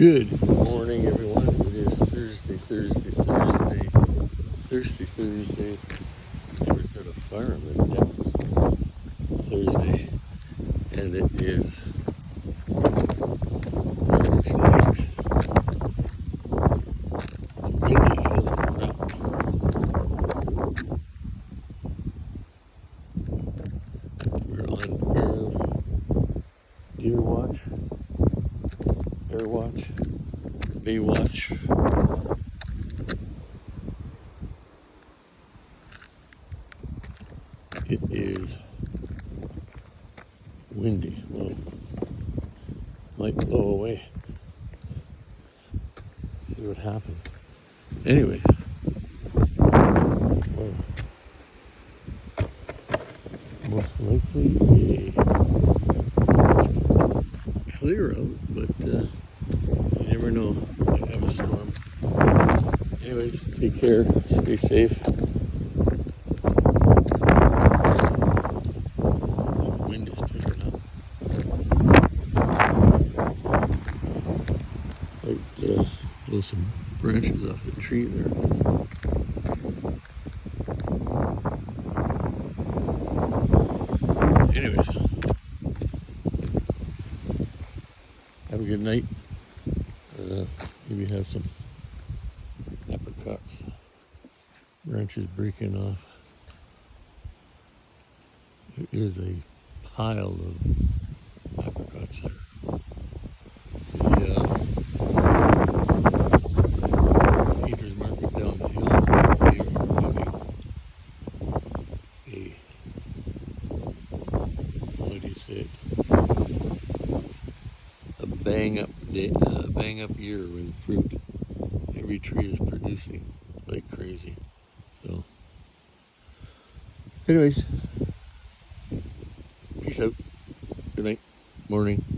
Good morning, everyone. It is Thursday. Never heard of fireman down Thursday, and it is looks like it's windy. Holy crap! We're on deer watch, bear watch, bay watch. It is windy. Well, might blow away. See what happens. Anyway, most likely it's clear out, but you never know. Might have a storm. Anyways, take care. Stay safe. The wind is picking up. Might blow some branches off the tree there. Anyways, have a good night. Maybe have some apricots. Branches breaking off. There is a pile of apricots there. The Peters Market down the hill, they are having what do you say it? A bang up year when fruit. Every tree is producing like crazy. So, anyways, peace out. Good night. Morning.